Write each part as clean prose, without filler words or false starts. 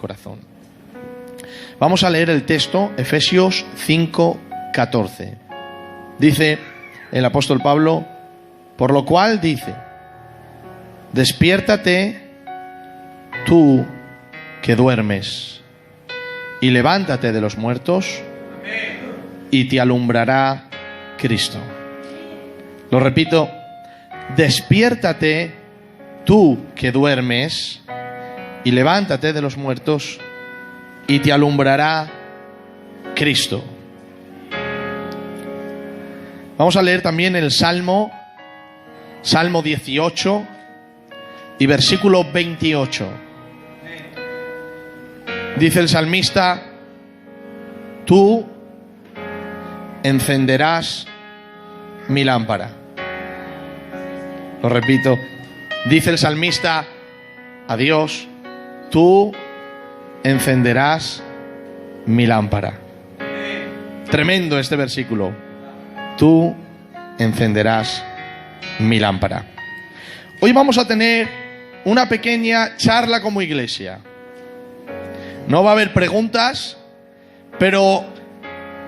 corazón. Vamos a leer el texto, Efesios 5:14. Dice el apóstol Pablo, por lo cual dice, despiértate tú que duermes y levántate de los muertos y te alumbrará Cristo. Lo repito, despiértate tú que duermes y levántate de los muertos y te alumbrará Cristo. Vamos a leer también el Salmo 18 y versículo 28. Dice el salmista, tú encenderás mi lámpara. Lo repito, dice el salmista a Dios, tú encenderás mi lámpara. Tremendo este versículo. Tú encenderás mi lámpara. Hoy vamos a tener una pequeña charla como iglesia. No va a haber preguntas, pero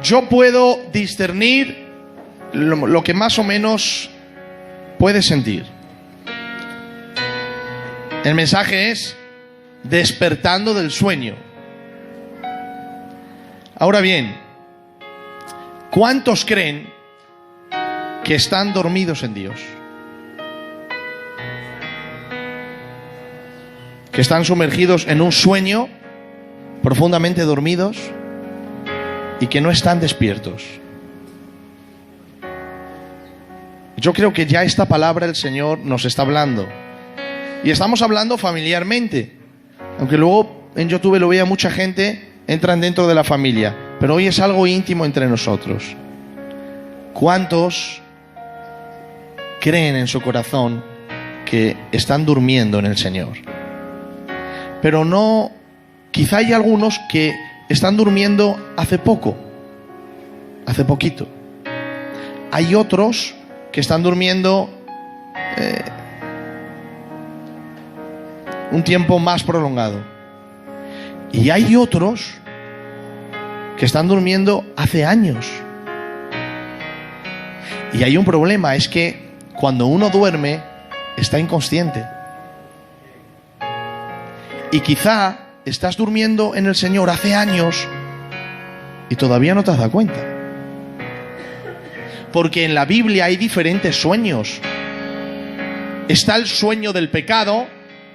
yo puedo discernir lo que más o menos puedes sentir. El mensaje es despertando del sueño. Ahora bien, ¿cuántos creen que están dormidos en Dios? Que están sumergidos en un sueño, profundamente dormidos, y que no están despiertos. Yo creo que ya esta palabra el Señor nos está hablando. Y estamos hablando familiarmente. Aunque luego en YouTube lo vea mucha gente, entran dentro de la familia. Pero hoy es algo íntimo entre nosotros. ¿Cuántos creen en su corazón que están durmiendo en el Señor? Pero no, quizá hay algunos que están durmiendo hace poco, hace poquito. Hay otros que están durmiendo un tiempo más prolongado. Y hay otros que están durmiendo hace años. Y hay un problema, es que cuando uno duerme está inconsciente. Y quizá estás durmiendo en el Señor hace años y todavía no te has dado cuenta. Porque en la Biblia hay diferentes sueños. Está el sueño del pecado.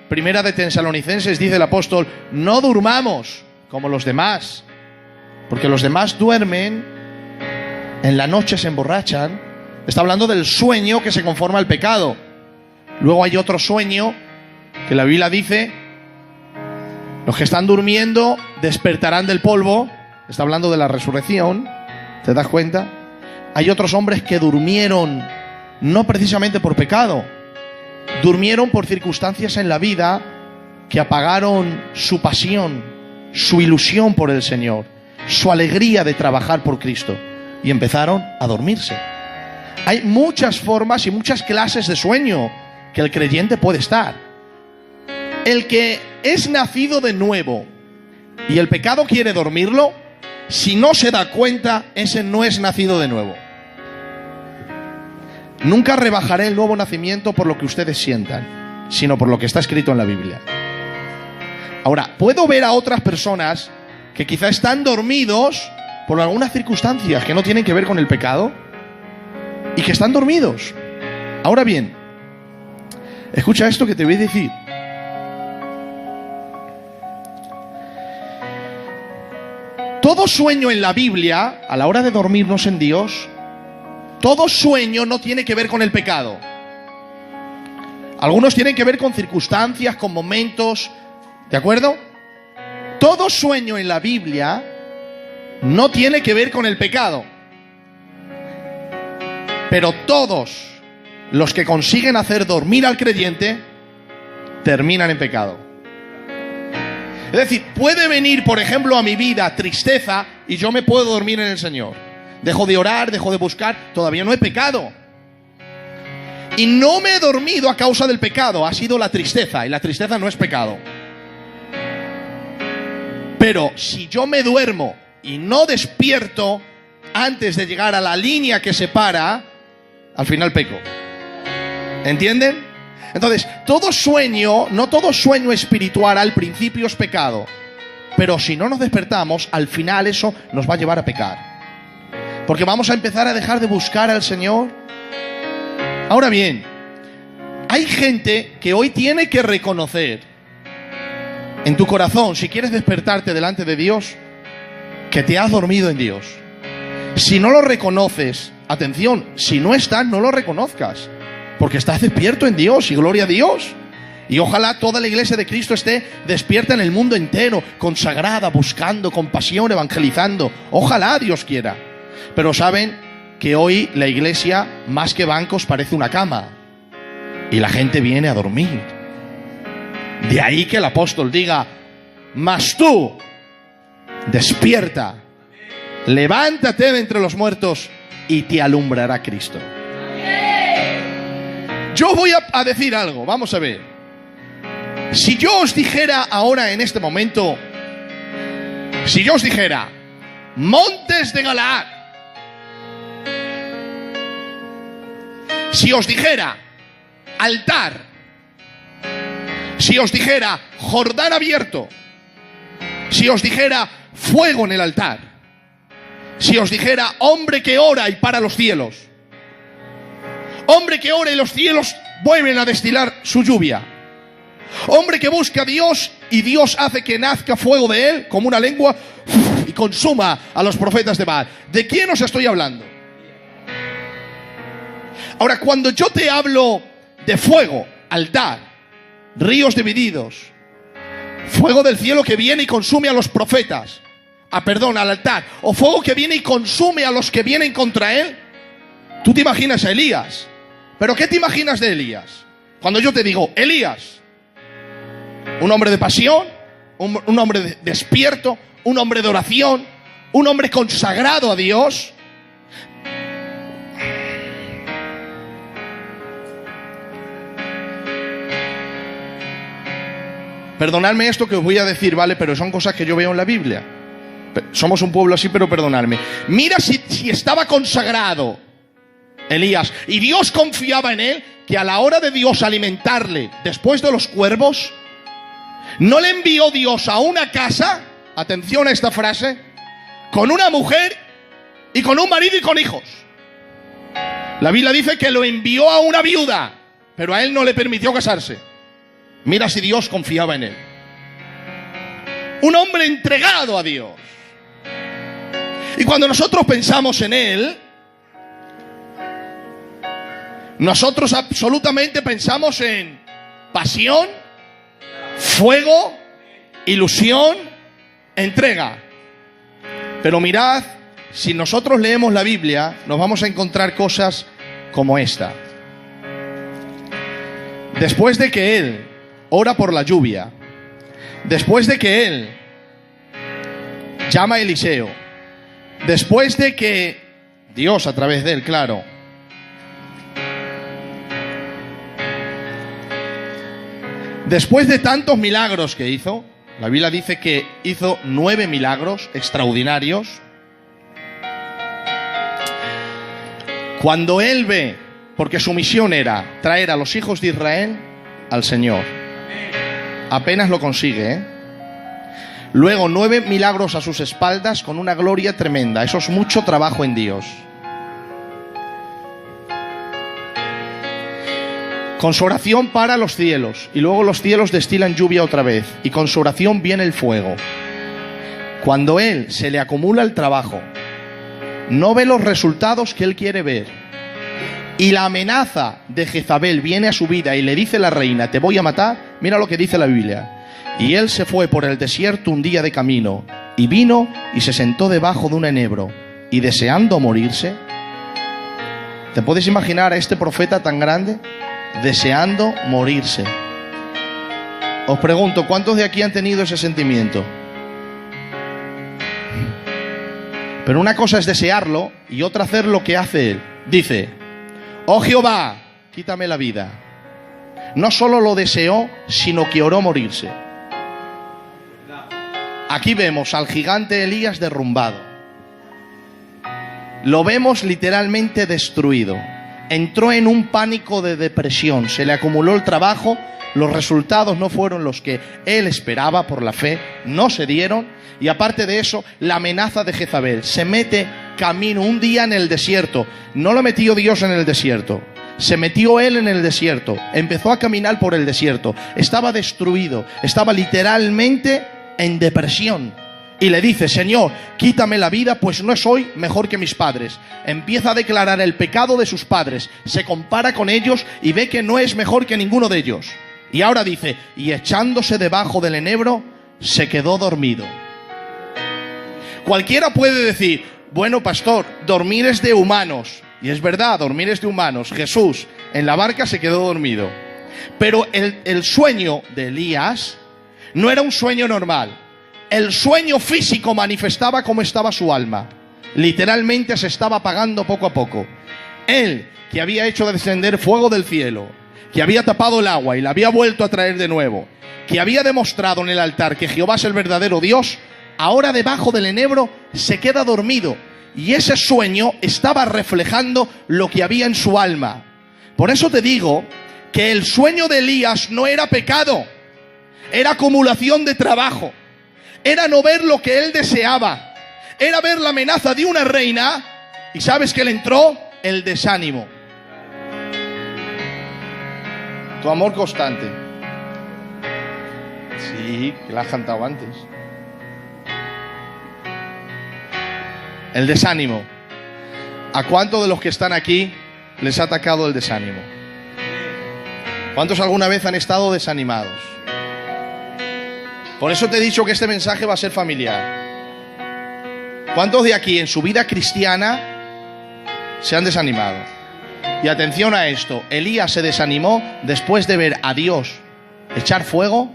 Primera de Tesalonicenses dice el apóstol, no durmamos como los demás. Porque los demás duermen, en la noche se emborrachan. Está hablando del sueño que se conforma al pecado. Luego hay otro sueño que la Biblia dice, los que están durmiendo despertarán del polvo. Está hablando de la resurrección. ¿Te das cuenta? Hay otros hombres que durmieron no precisamente por pecado. Durmieron por circunstancias en la vida que apagaron su pasión, su ilusión por el Señor, su alegría de trabajar por Cristo. Y empezaron a dormirse. Hay muchas formas y muchas clases de sueño que el creyente puede estar. El que es nacido de nuevo y el pecado quiere dormirlo, si no se da cuenta, ese no es nacido de nuevo. Nunca rebajaré el nuevo nacimiento por lo que ustedes sientan, sino por lo que está escrito en la Biblia. Ahora, puedo ver a otras personas que quizá están dormidos por algunas circunstancias que no tienen que ver con el pecado y que están dormidos. Ahora bien, escucha esto que te voy a decir. Todo sueño en la Biblia, a la hora de dormirnos en Dios, todo sueño no tiene que ver con el pecado. Algunos tienen que ver con circunstancias, con momentos, ¿de acuerdo? Todo sueño en la Biblia no tiene que ver con el pecado. Pero todos los que consiguen hacer dormir al creyente terminan en pecado. Es decir, puede venir, por ejemplo, a mi vida tristeza y yo me puedo dormir en el Señor. Dejo de orar, dejo de buscar, todavía no he pecado. Y no me he dormido a causa del pecado, ha sido la tristeza, y la tristeza no es pecado. Pero si yo me duermo y no despierto antes de llegar a la línea que separa, al final peco. ¿Entienden? Entonces, todo sueño, no todo sueño espiritual al principio es pecado. Pero si no nos despertamos, al final eso nos va a llevar a pecar. Porque vamos a empezar a dejar de buscar al Señor. Ahora bien, hay gente que hoy tiene que reconocer en tu corazón, si quieres despertarte delante de Dios, que te has dormido en Dios. Si no lo reconoces, atención, si no estás, no lo reconozcas, porque estás despierto en Dios y gloria a Dios. Y ojalá toda la iglesia de Cristo esté despierta en el mundo entero, consagrada, buscando, con pasión, evangelizando. Ojalá Dios quiera. Pero saben que hoy la iglesia, más que bancos, parece una cama. Y la gente viene a dormir. De ahí que el apóstol diga: mas tú, despierta, levántate de entre los muertos y te alumbrará Cristo. Yo voy a decir algo, vamos a ver. Si yo os dijera ahora en este momento, si yo os dijera, montes de Galaad, si os dijera, altar, si os dijera, Jordán abierto, si os dijera, fuego en el altar, si os dijera, hombre que ora y para los cielos, hombre que ora y los cielos vuelven a destilar su lluvia, hombre que busca a Dios y Dios hace que nazca fuego de él como una lengua y consuma a los profetas de Baal. ¿De quién os estoy hablando? Ahora, cuando yo te hablo de fuego, altar, ríos divididos, fuego del cielo que viene y consume a los profetas, al altar, o fuego que viene y consume a los que vienen contra él, tú te imaginas a Elías. ¿Pero qué te imaginas de Elías? Cuando yo te digo, Elías, un hombre de pasión, un hombre despierto, un hombre de oración, un hombre consagrado a Dios. Perdonadme esto que os voy a decir, ¿vale? Pero son cosas que yo veo en la Biblia. Somos un pueblo así, pero perdonadme. Mira si estaba consagrado Elías y Dios confiaba en él, que a la hora de Dios alimentarle después de los cuervos, no le envió Dios a una casa, atención a esta frase, con una mujer y con un marido y con hijos. La Biblia dice que lo envió a una viuda, pero a él no le permitió casarse. Mira si Dios confiaba en él. Un hombre entregado a Dios. Y cuando nosotros pensamos en él, nosotros absolutamente pensamos en pasión, fuego, ilusión, entrega. Pero mirad, si nosotros leemos la Biblia, nos vamos a encontrar cosas como esta. Después de que él ora por la lluvia, después de que él llama a Eliseo, después de que Dios a través de él, claro, después de tantos milagros que hizo, la Biblia dice que hizo 9 milagros extraordinarios. Cuando él ve, porque su misión era traer a los hijos de Israel al Señor, apenas lo consigue, ¿eh? Luego 9 milagros a sus espaldas con una gloria tremenda. Eso es mucho trabajo en Dios. Con su oración para los cielos, y luego los cielos destilan lluvia otra vez, y con su oración viene el fuego. Cuando él se le acumula el trabajo, no ve los resultados que él quiere ver, y la amenaza de Jezabel viene a su vida y le dice la reina, te voy a matar. Mira lo que dice la Biblia. Y él se fue por el desierto un día de camino, y vino y se sentó debajo de un enebro, y deseando morirse. ¿Te puedes imaginar a este profeta tan grande deseando morirse? Os pregunto, ¿cuántos de aquí han tenido ese sentimiento? Pero una cosa es desearlo y otra hacer lo que hace él. Dice, oh Jehová, quítame la vida. No solo lo deseó, sino que oró morirse. Aquí vemos al gigante Elías derrumbado. Lo vemos literalmente destruido. Entró en un pánico de depresión. Se le acumuló el trabajo. Los resultados no fueron los que él esperaba por la fe. No se dieron. Y aparte de eso, la amenaza de Jezabel. Se mete camino un día en el desierto. No lo metió Dios en el desierto. Se metió él en el desierto. Empezó a caminar por el desierto. Estaba destruido. Estaba literalmente en depresión. Y le dice: Señor, quítame la vida, pues no soy mejor que mis padres. Empieza a declarar el pecado de sus padres. Se compara con ellos y ve que no es mejor que ninguno de ellos. Y ahora dice: y echándose debajo del enebro, se quedó dormido. Cualquiera puede decir: bueno, pastor, dormir es de humanos. Y es verdad, dormir es de humanos. Jesús en la barca se quedó dormido. Pero el sueño de Elías no era un sueño normal. El sueño físico manifestaba cómo estaba su alma. Literalmente se estaba apagando poco a poco. Él, que había hecho descender fuego del cielo, que había tapado el agua y la había vuelto a traer de nuevo, que había demostrado en el altar que Jehová es el verdadero Dios, ahora debajo del enebro se queda dormido. Y ese sueño estaba reflejando lo que había en su alma. Por eso te digo que el sueño de Elías no era pecado, era acumulación de trabajo, era no ver lo que él deseaba, era ver la amenaza de una reina. ¿Y sabes qué le entró? El desánimo. Tu amor constante. Sí, que la has cantado antes. El desánimo. ¿A cuántos de los que están aquí les ha atacado el desánimo? ¿Cuántos alguna vez han estado desanimados? Por eso te he dicho que este mensaje va a ser familiar. ¿Cuántos de aquí en su vida cristiana se han desanimado? Y atención a esto: Elías se desanimó después de ver a Dios echar fuego,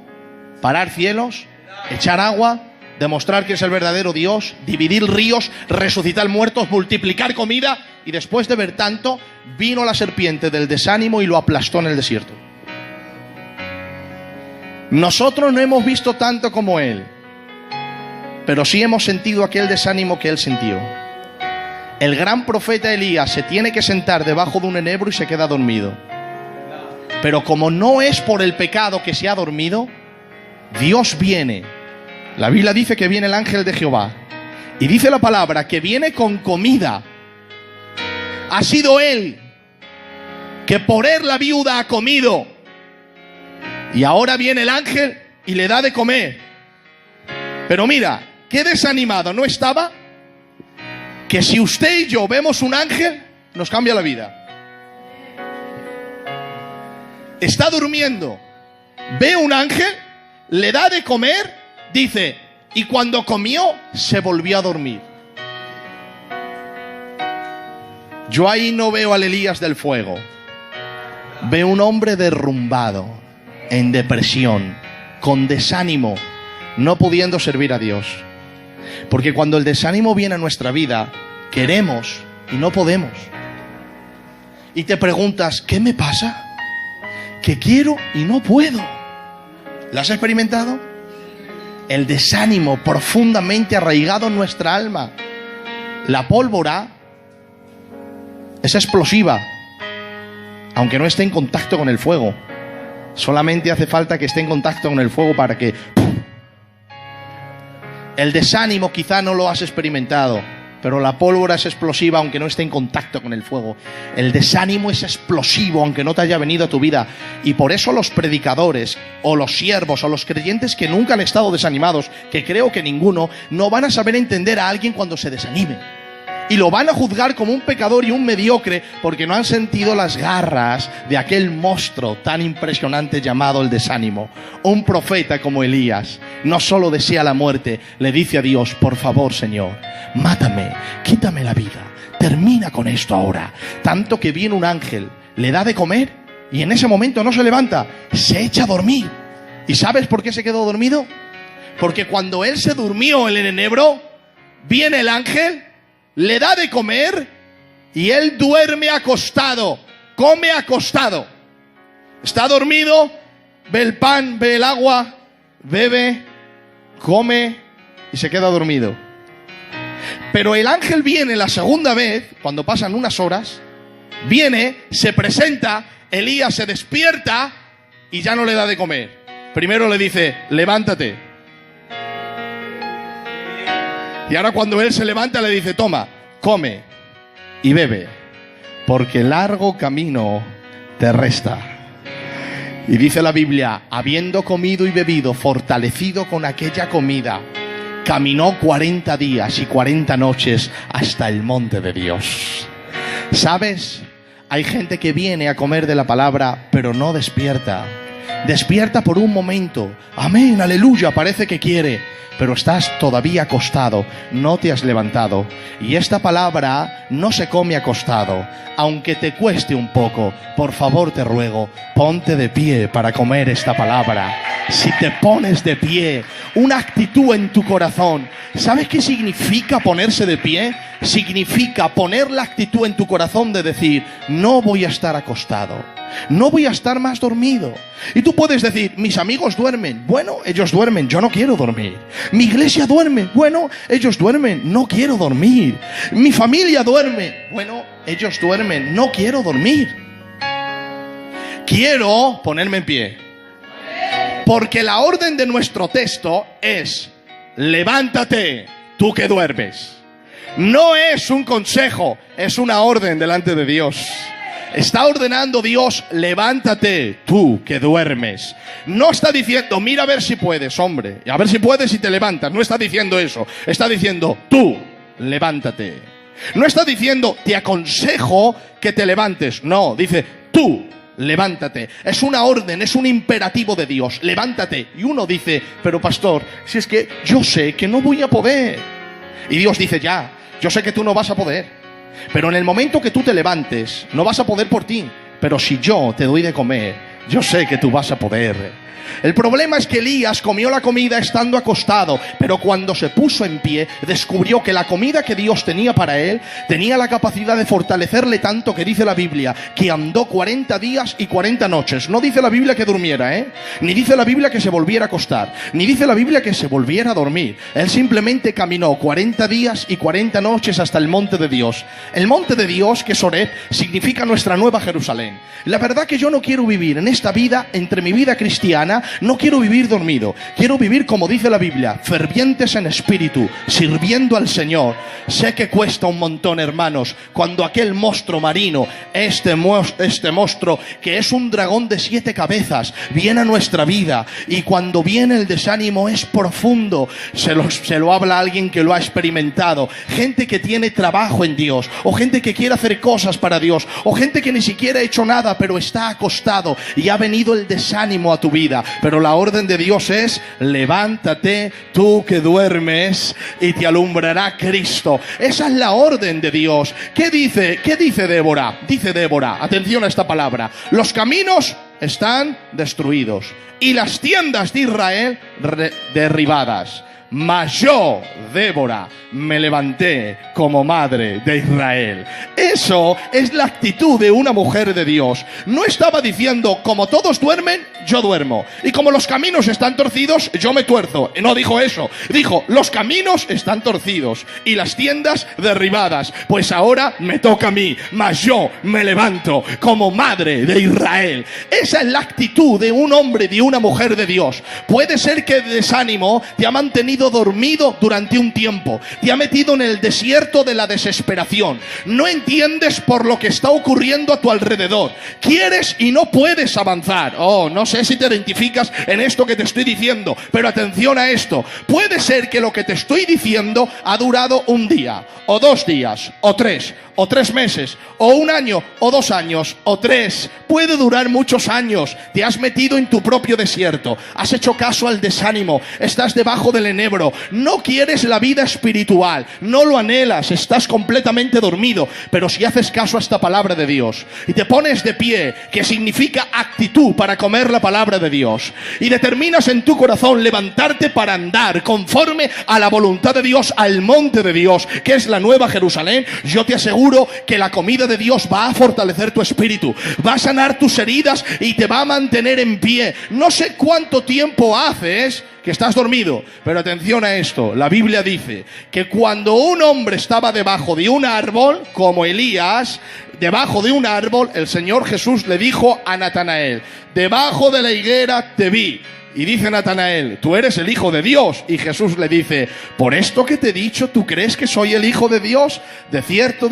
parar cielos, echar agua, demostrar que es el verdadero Dios, dividir ríos, resucitar muertos, multiplicar comida. Y después de ver tanto, vino la serpiente del desánimo y lo aplastó en el desierto. Nosotros no hemos visto tanto como él, pero sí hemos sentido aquel desánimo que él sintió. El gran profeta Elías se tiene que sentar debajo de un enebro y se queda dormido. Pero como no es por el pecado que se ha dormido, Dios viene. La Biblia dice que viene el ángel de Jehová. Y dice la palabra que viene con comida. Ha sido él que por él la viuda ha comido. Y ahora viene el ángel y le da de comer. Pero mira, qué desanimado no estaba, que si usted y yo vemos un ángel, nos cambia la vida. Está durmiendo, ve un ángel, le da de comer, dice, y cuando comió, se volvió a dormir. Yo ahí no veo al Elías del fuego. Veo un hombre derrumbado, en depresión, con desánimo, no pudiendo servir a Dios. Porque cuando el desánimo viene a nuestra vida, queremos y no podemos. Y te preguntas, ¿qué me pasa? Que quiero y no puedo. ¿Lo has experimentado? El desánimo profundamente arraigado en nuestra alma. La pólvora es explosiva, aunque no esté en contacto con el fuego. Solamente hace falta que esté en contacto con el fuego para que... El desánimo quizá no lo has experimentado, pero la pólvora es explosiva aunque no esté en contacto con el fuego. El desánimo es explosivo aunque no te haya venido a tu vida. Y por eso los predicadores o los siervos o los creyentes que nunca han estado desanimados, que creo que ninguno, no van a saber entender a alguien cuando se desanime. Y lo van a juzgar como un pecador y un mediocre porque no han sentido las garras de aquel monstruo tan impresionante llamado el desánimo. Un profeta como Elías no solo desea la muerte, le dice a Dios, por favor, Señor, mátame, quítame la vida, termina con esto ahora. Tanto que viene un ángel, le da de comer y en ese momento no se levanta, se echa a dormir. ¿Y sabes por qué se quedó dormido? Porque cuando él se durmió en el enebro, viene el ángel, le da de comer y él duerme acostado, come acostado. Está dormido, ve el pan, ve el agua, bebe, come y se queda dormido. Pero el ángel viene la segunda vez, cuando pasan unas horas, viene, se presenta, Elías se despierta y ya no le da de comer. Primero le dice, levántate. Y ahora cuando él se levanta le dice, toma, come y bebe, porque largo camino te resta. Y dice la Biblia, habiendo comido y bebido, fortalecido con aquella comida, caminó 40 días y 40 noches hasta el monte de Dios. ¿Sabes? Hay gente que viene a comer de la palabra, pero no despierta. Despierta por un momento. Amén, aleluya, parece que quiere, pero estás todavía acostado, no te has levantado. Y esta palabra no se come acostado, aunque te cueste un poco. Por favor, te ruego, ponte de pie para comer esta palabra. Si te pones de pie, una actitud en tu corazón. ¿Sabes qué significa ponerse de pie? Significa poner la actitud en tu corazón de decir, no voy a estar acostado, no voy a estar más dormido. Y tú puedes decir, mis amigos duermen. Bueno, ellos duermen, yo no quiero dormir. Mi iglesia duerme. Bueno, ellos duermen, no quiero dormir. Mi familia duerme. Bueno, ellos duermen, no quiero dormir. Quiero ponerme en pie, porque la orden de nuestro texto es, levántate, tú que duermes. No es un consejo, es una orden delante de Dios. Está ordenando Dios, levántate, tú que duermes. No está diciendo, mira a ver si puedes, hombre, a ver si puedes y te levantas. No está diciendo eso. Está diciendo, tú, levántate. No está diciendo, te aconsejo que te levantes. No, dice, tú, levántate. Es una orden, es un imperativo de Dios. Levántate. Y uno dice, pero pastor, si es que yo sé que no voy a poder. Y Dios dice, ya, yo sé que tú no vas a poder. Pero en el momento que tú te levantes, no vas a poder por ti. Pero si yo te doy de comer, yo sé que tú vas a poder. El problema es que Elías comió la comida estando acostado, pero cuando se puso en pie, descubrió que la comida que Dios tenía para él tenía la capacidad de fortalecerle tanto que dice la Biblia que andó 40 días y 40 noches. No dice la Biblia que durmiera, ni dice la Biblia que se volviera a acostar, ni dice la Biblia que se volviera a dormir. Él simplemente caminó 40 días y 40 noches hasta el monte de Dios. El monte de Dios, que es Horeb, significa nuestra nueva Jerusalén. La verdad que yo no quiero vivir en esta vida, entre mi vida cristiana, no quiero vivir dormido. Quiero vivir, como dice la Biblia, fervientes en espíritu, sirviendo al Señor. Sé que cuesta un montón, hermanos, cuando aquel monstruo marino, este monstruo que es un dragón de 7 cabezas, viene a nuestra vida, y cuando viene el desánimo es profundo. Se lo habla alguien que lo ha experimentado. Gente que tiene trabajo en Dios, o gente que quiere hacer cosas para Dios, o gente que ni siquiera ha hecho nada, pero está acostado y ha venido el desánimo a tu vida. Pero la orden de Dios es, levántate tú que duermes y te alumbrará Cristo. Esa es la orden de Dios. ¿Qué dice Débora? Dice Débora, atención a esta palabra, los caminos están destruidos y las tiendas de Israel derribadas. Mas yo, Débora, me levanté como madre de Israel. Eso es la actitud de una mujer de Dios. No estaba diciendo, como todos duermen, yo duermo, y como los caminos están torcidos, yo me tuerzo. No dijo eso. Dijo, los caminos están torcidos y las tiendas derribadas. Pues ahora me toca a mí, mas yo me levanto como madre de Israel. Esa es la actitud de un hombre, de una mujer de Dios. Puede ser que el desánimo te ha mantenido dormido durante un tiempo, te ha metido en el desierto de la desesperación. No entiendes por lo que está ocurriendo a tu alrededor. Quieres y no puedes avanzar. Oh, no sé si te identificas en esto que te estoy diciendo, pero atención a esto. Puede ser que lo que te estoy diciendo ha durado un día, o 2 días, o 3, o 3 meses, o 1 año, o 2 años, o 3. Puede durar muchos años. Te has metido en tu propio desierto, has hecho caso al desánimo, estás debajo del enebro, no quieres la vida espiritual, no lo anhelas, estás completamente dormido. Pero si haces caso a esta palabra de Dios y te pones de pie, que significa actitud para comer la palabra de Dios, y determinas en tu corazón levantarte para andar conforme a la voluntad de Dios, al monte de Dios, que es la nueva Jerusalén, yo te aseguro aseguro que la comida de Dios va a fortalecer tu espíritu, va a sanar tus heridas y te va a mantener en pie. No sé cuánto tiempo haces que estás dormido, pero atención a esto. La Biblia dice que cuando un hombre estaba debajo de un árbol, como Elías, debajo de un árbol, el Señor Jesús le dijo a Natanael: debajo de la higuera te vi. Y dice Natanael: tú eres el Hijo de Dios. Y Jesús le dice: por esto que te he dicho, ¿tú crees que soy el Hijo de Dios? De cierto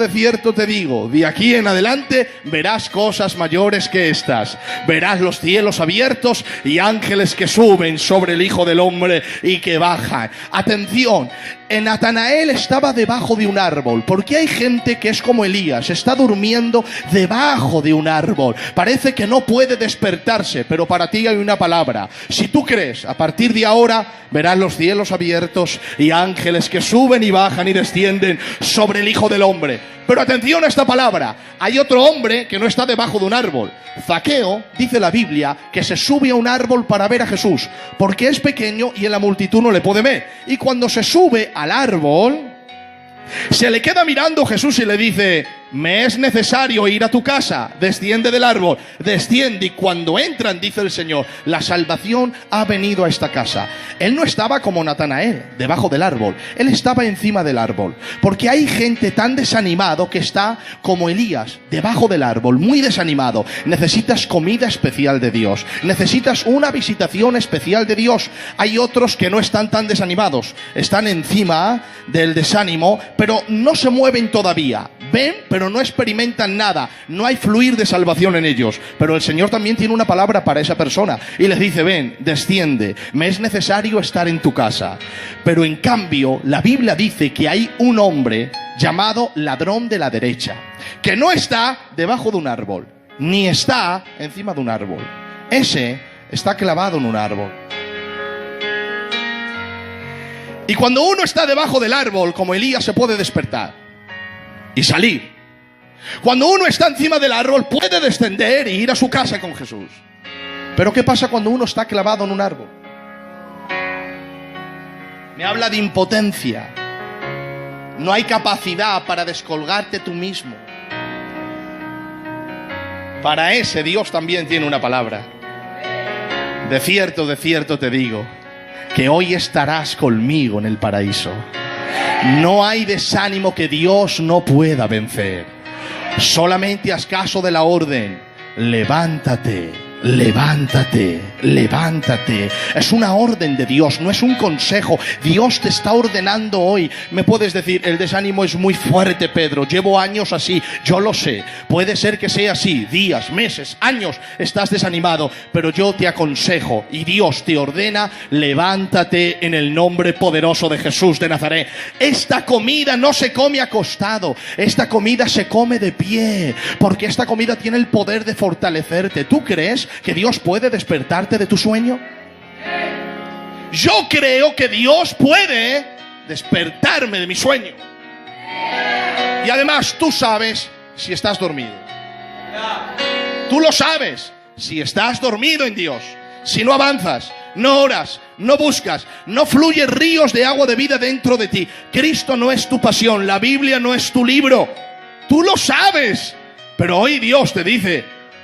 te digo, de aquí en adelante verás cosas mayores que estas. Verás los cielos abiertos y ángeles que suben sobre el Hijo del Hombre y que bajan. Atención, Natanael estaba debajo de un árbol, porque hay gente que es como Elías, está durmiendo debajo de un árbol. Parece que no puede despertarse, pero para ti hay una palabra. Si tú crees, a partir de ahora verás los cielos abiertos y ángeles que suben y bajan y descienden sobre el Hijo del Hombre. Pero atención a esta palabra. Hay otro hombre que no está debajo de un árbol. Zaqueo, dice la Biblia, que se sube a un árbol para ver a Jesús, porque es pequeño y en la multitud no le puede ver. Y cuando se sube al árbol, se le queda mirando Jesús y le dice: me es necesario ir a tu casa. Desciende del árbol, desciende, y cuando entran, dice el Señor, la salvación ha venido a esta casa. Él no estaba como Natanael, debajo del árbol. Él estaba encima del árbol, porque hay gente tan desanimado que está como Elías, debajo del árbol, muy desanimado. Necesitas comida especial de Dios, necesitas una visitación especial de Dios. Hay otros que no están tan desanimados, están encima del desánimo, pero no se mueven todavía. Ven, pero no experimentan nada. No hay fluir de salvación en ellos. Pero el Señor también tiene una palabra para esa persona y les dice: ven, desciende, me es necesario estar en tu casa. Pero en cambio, la Biblia dice que hay un hombre llamado ladrón de la derecha, que no está debajo de un árbol, ni está encima de un árbol. Ese está clavado en un árbol. Y cuando uno está debajo del árbol, como Elías, se puede despertar y salir. Cuando uno está encima del árbol, puede descender e ir a su casa con Jesús. Pero ¿qué pasa cuando uno está clavado en un árbol? Me habla de impotencia. No hay capacidad para descolgarte tú mismo. Para ese Dios también tiene una palabra. De cierto te digo, que hoy estarás conmigo en el paraíso. No hay desánimo que Dios no pueda vencer. Solamente haz caso de la orden: levántate, levántate, levántate. Es una orden de Dios, no es un consejo. Dios te está ordenando hoy. Me puedes decir: el desánimo es muy fuerte, Pedro, llevo años así. Yo lo sé, puede ser que sea así, días, meses, años estás desanimado, pero yo te aconsejo y Dios te ordena: levántate en el nombre poderoso de Jesús de Nazaret. Esta comida no se come acostado, esta comida se come de pie, porque esta comida tiene el poder de fortalecerte. ¿Tú crees que Dios puede despertarte de tu sueño? Yo creo que Dios puede despertarme de mi sueño. Y además tú sabes si estás dormido. Tú lo sabes si estás dormido en Dios. Si no avanzas, no oras, no buscas, no fluyen ríos de agua de vida dentro de ti. Cristo no es tu pasión, la Biblia no es tu libro. Tú lo sabes. Pero hoy Dios te dice: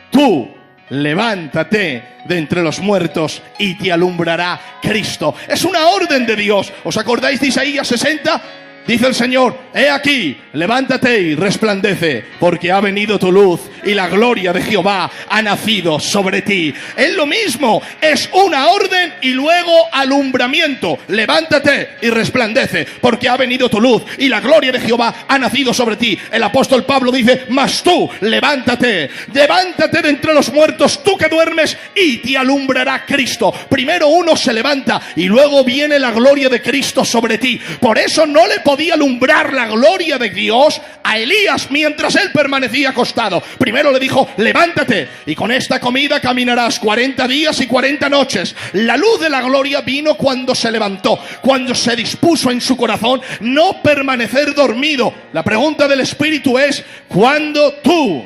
tú levántate de entre los muertos y te alumbrará Cristo. Es una orden de Dios. ¿Os acordáis de Isaías 60? Dice el Señor: he aquí, levántate y resplandece, porque ha venido tu luz y la gloria de Jehová ha nacido sobre ti. Es lo mismo, es una orden y luego alumbramiento. Levántate y resplandece, porque ha venido tu luz y la gloria de Jehová ha nacido sobre ti. El apóstol Pablo dice: mas tú, levántate, levántate de entre los muertos, tú que duermes, y te alumbrará Cristo. Primero uno se levanta y luego viene la gloria de Cristo sobre ti. Por eso no le podía alumbrar la gloria de Dios a Elías mientras él permanecía acostado. Primero le dijo: levántate, y con esta comida caminarás 40 días y 40 noches. La luz de la gloria vino cuando se levantó, cuando se dispuso en su corazón no permanecer dormido. La pregunta del Espíritu es: ¿cuándo tú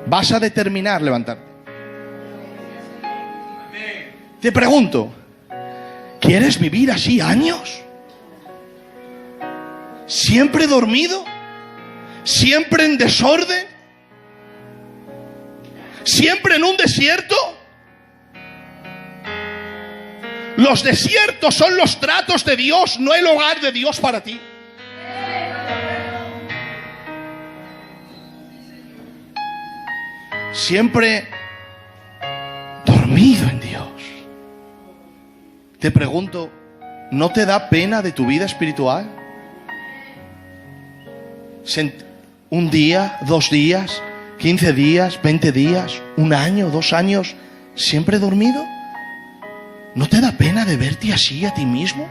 vas a determinar levantarte? Te pregunto: ¿quieres vivir así años? ¿Siempre dormido? ¿Siempre en desorden? ¿Siempre en un desierto? Los desiertos son los tratos de Dios, no el hogar de Dios para ti. Siempre dormido en Dios. Te pregunto, ¿no te da pena de tu vida espiritual? Un día, 2 días, 15 días, 20 días, 1 año, 2 años, ¿siempre dormido? ¿No te da pena de verte así a ti mismo?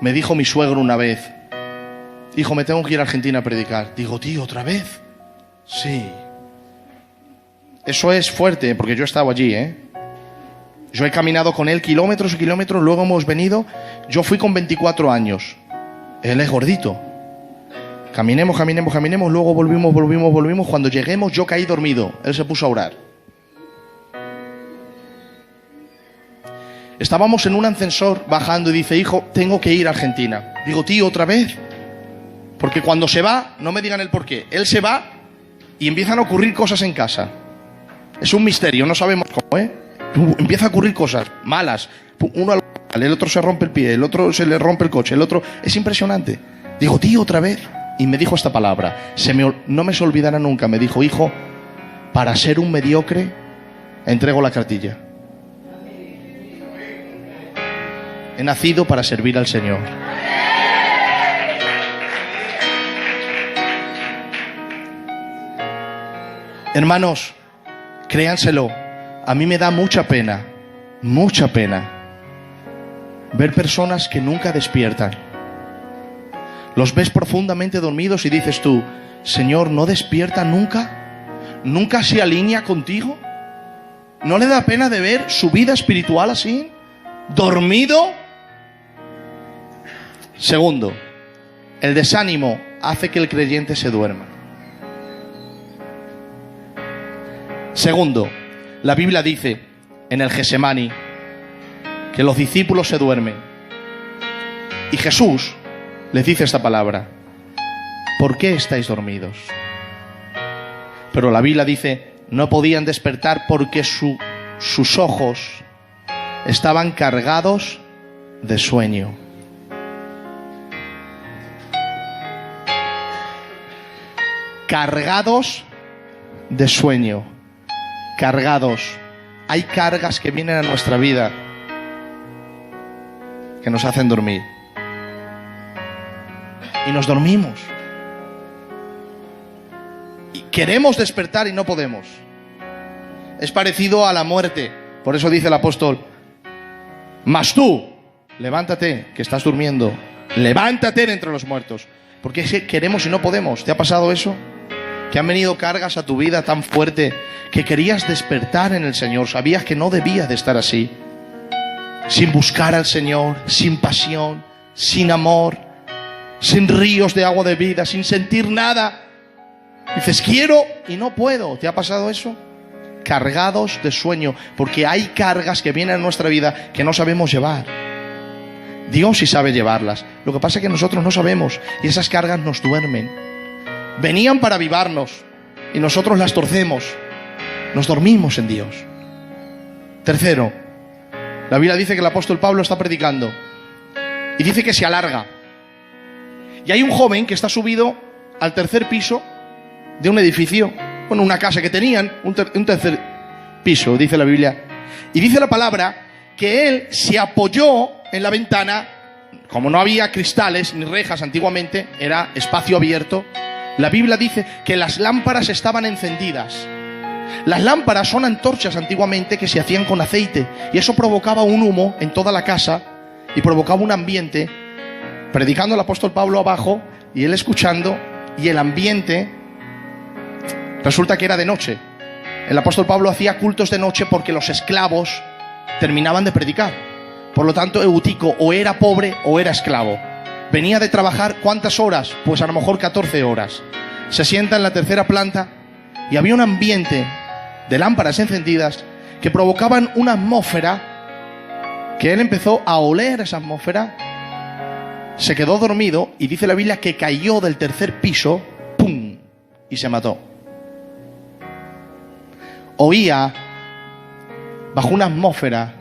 Me dijo mi suegro una vez, hijo, me tengo que ir a Argentina a predicar. Digo, tío, ¿otra vez? Sí. Eso es fuerte, porque yo he estado allí, Yo he caminado con él kilómetros y kilómetros, luego hemos venido. Yo fui con 24 años. Él es gordito. Caminemos, luego volvimos. Cuando lleguemos yo caí dormido. Él se puso a orar. Estábamos en un ascensor bajando y dice, hijo, tengo que ir a Argentina. Digo, tío, ¿otra vez? Porque cuando se va, no me digan el por qué. Él se va y empiezan a ocurrir cosas en casa. Es un misterio, no sabemos cómo, Empieza a ocurrir cosas malas. Uno el otro se rompe el pie, el otro se le rompe el coche, el otro... Es impresionante. Digo, tío, ¿otra vez? Y me dijo esta palabra. No me se olvidará nunca. Me dijo, hijo, para ser un mediocre, entrego la cartilla. He nacido para servir al Señor. Hermanos, créanselo. A mí me da mucha pena ver personas que nunca despiertan. Los ves profundamente dormidos y dices tú, Señor, ¿no despierta nunca? ¿Nunca se alinea contigo? ¿No le da pena de ver su vida espiritual así? ¿Dormido? Segundo, el desánimo hace que el creyente se duerma. Segundo, la Biblia dice en el Getsemaní que los discípulos se duermen. Y Jesús les dice esta palabra: ¿por qué estáis dormidos? Pero la Biblia dice, no podían despertar porque sus ojos estaban cargados de sueño. Cargados de sueño. Cargados. Hay cargas que vienen a nuestra vida que nos hacen dormir. Y nos dormimos. Y queremos despertar y no podemos. Es parecido a la muerte. Por eso dice el apóstol, mas tú, levántate, que estás durmiendo. Levántate de entre los muertos. Porque es que queremos y no podemos. ¿Te ha pasado eso? Que han venido cargas a tu vida tan fuerte que querías despertar en el Señor. Sabías que no debías de estar así. Sin buscar al Señor, sin pasión, sin amor, sin ríos de agua de vida, sin sentir nada. Dices, quiero y no puedo. ¿Te ha pasado eso? Cargados de sueño, porque hay cargas que vienen a nuestra vida que no sabemos llevar. Dios sí sabe llevarlas. Lo que pasa es que nosotros no sabemos y esas cargas nos duermen. Venían para avivarnos y nosotros las torcemos. Nos dormimos en Dios. Tercero, la Biblia dice que el apóstol Pablo está predicando y dice que se alarga. Y hay un joven que está subido al tercer piso de un edificio, bueno, una casa que tenían, un tercer piso, dice la Biblia. Y dice la palabra que él se apoyó en la ventana. Como no había cristales ni rejas antiguamente, era espacio abierto. La Biblia dice que las lámparas estaban encendidas. Las lámparas son antorchas antiguamente que se hacían con aceite, y eso provocaba un humo en toda la casa y provocaba un ambiente. Predicando el apóstol Pablo abajo y él escuchando, y el ambiente resulta que era de noche. El apóstol Pablo hacía cultos de noche porque los esclavos terminaban de predicar. Por lo tanto, Eutico o era pobre o era esclavo. Venía de trabajar, ¿cuántas horas? Pues a lo mejor 14 horas. Se sienta en la tercera planta y había un ambiente de lámparas encendidas que provocaban una atmósfera que él empezó a oler esa atmósfera, se quedó dormido y dice la Biblia que cayó del tercer piso, ¡pum!, y se mató. Oía bajo una atmósfera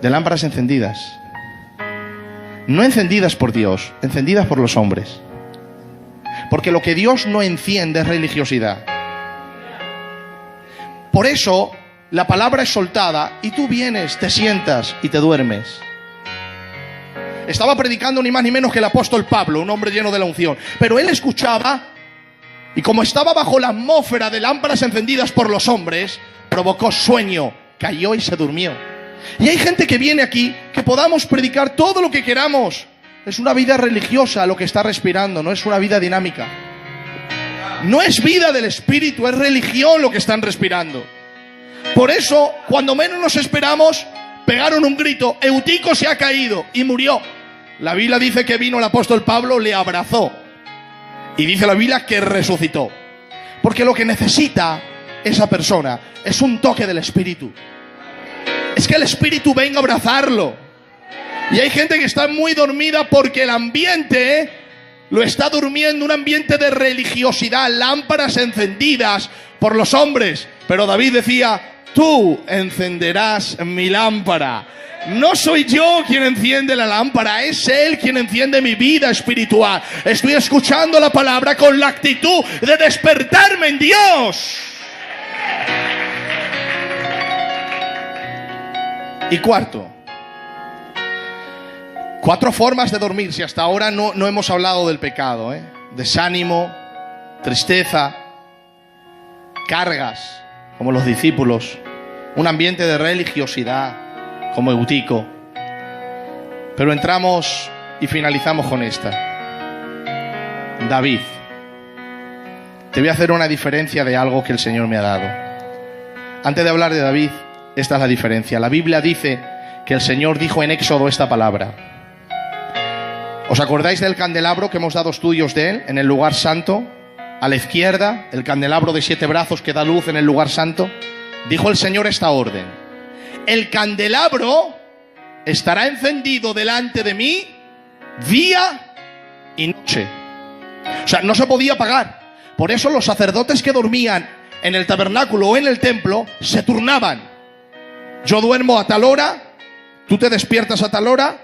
de lámparas encendidas, no encendidas por Dios, encendidas por los hombres, porque lo que Dios no enciende es religiosidad. Por eso la palabra es soltada y tú vienes, te sientas y te duermes. Estaba predicando ni más ni menos que el apóstol Pablo, un hombre lleno de la unción, pero él escuchaba y como estaba bajo la atmósfera de lámparas encendidas por los hombres, provocó sueño, cayó y se durmió. Y hay gente que viene aquí que podamos predicar todo lo que queramos. Es una vida religiosa lo que está respirando, no es una vida dinámica. No es vida del Espíritu, es religión lo que están respirando. Por eso, cuando menos nos esperamos, pegaron un grito, Eutico se ha caído y murió. La Biblia dice que vino el apóstol Pablo, le abrazó. Y dice la Biblia que resucitó. Porque lo que necesita esa persona es un toque del Espíritu. Es que el Espíritu venga a abrazarlo. Y hay gente que está muy dormida porque el ambiente lo está durmiendo, un ambiente de religiosidad, lámparas encendidas por los hombres. Pero David decía, tú encenderás mi lámpara. No soy yo quien enciende la lámpara, es Él quien enciende mi vida espiritual. Estoy escuchando la palabra con la actitud de despertarme en Dios. Y cuarto, 4 formas de dormir. Si hasta ahora no hemos hablado del pecado, desánimo, tristeza, cargas, como los discípulos, un ambiente de religiosidad, como Eutico. Pero entramos y finalizamos con esta. David. Te voy a hacer una diferencia de algo que el Señor me ha dado. Antes de hablar de David, esta es la diferencia. La Biblia dice que el Señor dijo en Éxodo esta palabra. ¿Os acordáis del candelabro que hemos dado estudios de él en el lugar santo? A la izquierda, el candelabro de 7 brazos que da luz en el lugar santo. Dijo el Señor esta orden. El candelabro estará encendido delante de mí día y noche. O sea, no se podía apagar. Por eso los sacerdotes que dormían en el tabernáculo o en el templo se turnaban. Yo duermo a tal hora, tú te despiertas a tal hora,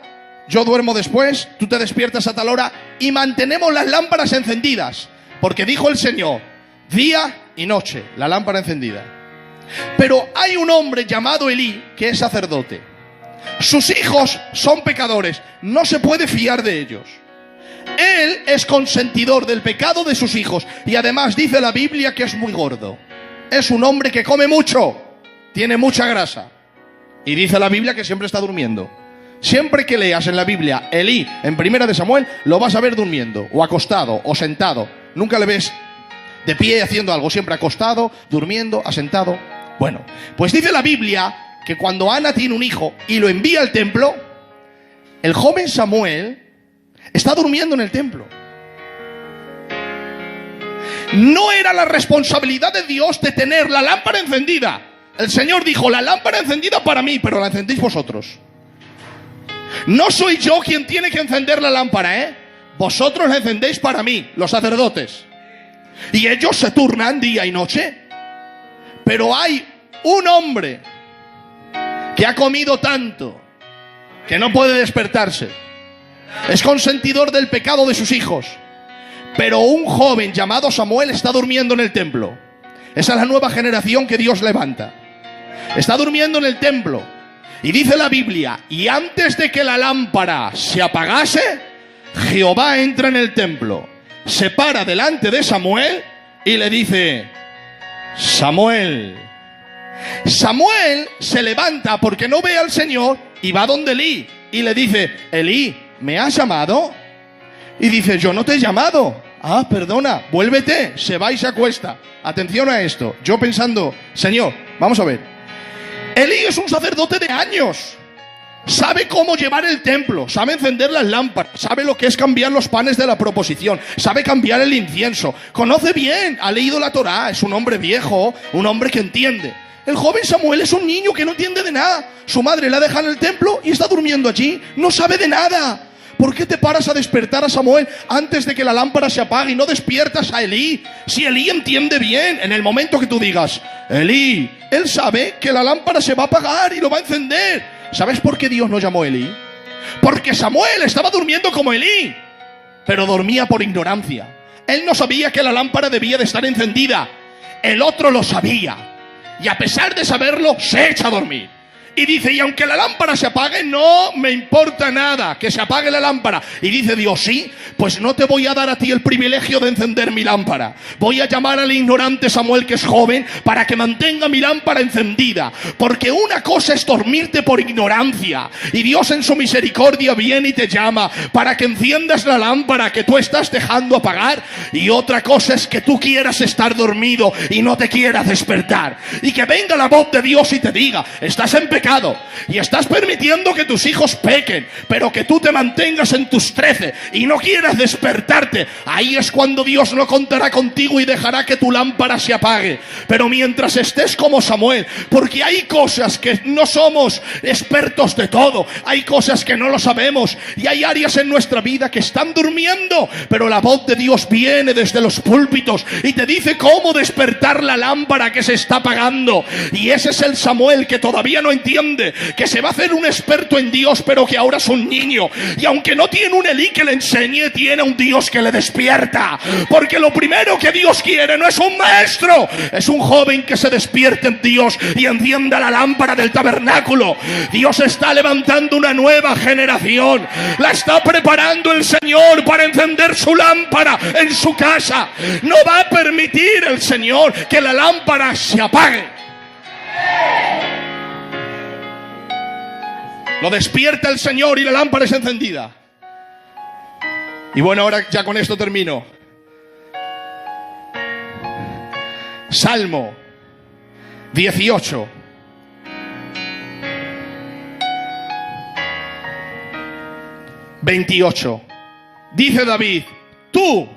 yo duermo después, tú te despiertas a tal hora, y mantenemos las lámparas encendidas, porque dijo el Señor, día y noche, la lámpara encendida. Pero hay un hombre llamado Elí que es sacerdote. Sus hijos son pecadores, no se puede fiar de ellos. Él es consentidor del pecado de sus hijos y además dice la Biblia que es muy gordo. Es un hombre que come mucho, tiene mucha grasa. Y dice la Biblia que siempre está durmiendo. Siempre que leas en la Biblia Elí en 1 de Samuel, lo vas a ver durmiendo, o acostado, o sentado. Nunca le ves de pie haciendo algo, siempre acostado, durmiendo, asentado. Bueno, pues dice la Biblia que cuando Ana tiene un hijo y lo envía al templo, el joven Samuel está durmiendo en el templo. No era la responsabilidad de Dios de tener la lámpara encendida. El Señor dijo, la lámpara encendida para mí, pero la encendéis vosotros. No soy yo quien tiene que encender la lámpara, Vosotros la encendéis para mí, los sacerdotes. Y ellos se turnan día y noche. Pero hay un hombre que ha comido tanto que no puede despertarse. Es consentidor del pecado de sus hijos. Pero un joven llamado Samuel está durmiendo en el templo. Esa es la nueva generación que Dios levanta. Está durmiendo en el templo. Y dice la Biblia, y antes de que la lámpara se apagase, Jehová entra en el templo, se para delante de Samuel y le dice, Samuel. Samuel se levanta porque no ve al Señor y va donde Elí y le dice, Elí, ¿me has llamado? Y dice, yo no te he llamado. Ah, perdona, vuélvete. Se va y se acuesta. Atención a esto. Yo pensando, Señor, vamos a ver. Elí es un sacerdote de años. Sabe cómo llevar el templo, sabe encender las lámparas, sabe lo que es cambiar los panes de la proposición, sabe cambiar el incienso, conoce bien, ha leído la Torá, es un hombre viejo, un hombre que entiende. El joven Samuel es un niño que no entiende de nada. Su madre la deja en el templo y está durmiendo allí, no sabe de nada. ¿Por qué te paras a despertar a Samuel antes de que la lámpara se apague y no despiertas a Elí? Si Elí entiende bien, en el momento que tú digas, Elí, él sabe que la lámpara se va a apagar y lo va a encender. ¿Sabes por qué Dios no llamó a Elí? Porque Samuel estaba durmiendo como Elí, pero dormía por ignorancia. Él no sabía que la lámpara debía de estar encendida. El otro lo sabía. Y a pesar de saberlo, se echa a dormir. Y dice, y aunque la lámpara se apague, no me importa nada que se apague la lámpara. Y dice Dios, sí, pues no te voy a dar a ti el privilegio de encender mi lámpara. Voy a llamar al ignorante Samuel, que es joven, para que mantenga mi lámpara encendida. Porque una cosa es dormirte por ignorancia, y Dios en su misericordia viene y te llama para que enciendas la lámpara que tú estás dejando apagar. Y otra cosa es que tú quieras estar dormido y no te quieras despertar. Y que venga la voz de Dios y te diga, estás en pecado y estás permitiendo que tus hijos pequen, pero que tú te mantengas en tus 13 y no quieras despertarte. Ahí es cuando Dios no contará contigo y dejará que tu lámpara se apague. Pero mientras estés como Samuel, porque hay cosas que no somos expertos de todo, hay cosas que no lo sabemos, y hay áreas en nuestra vida que están durmiendo, pero la voz de Dios viene desde los púlpitos y te dice cómo despertar la lámpara que se está apagando. Y ese es el Samuel que todavía no entiende que se va a hacer un experto en Dios, pero que ahora es un niño, y aunque no tiene un Elí que le enseñe, tiene un Dios que le despierta, porque lo primero que Dios quiere no es un maestro, es un joven que se despierte en Dios y encienda la lámpara del tabernáculo. Dios está levantando una nueva generación, la está preparando el Señor para encender su lámpara en su casa. No va a permitir el Señor que la lámpara se apague. Lo despierta el Señor y la lámpara es encendida. Y bueno, ahora ya con esto termino. Salmo 18. ...28... dice David, tú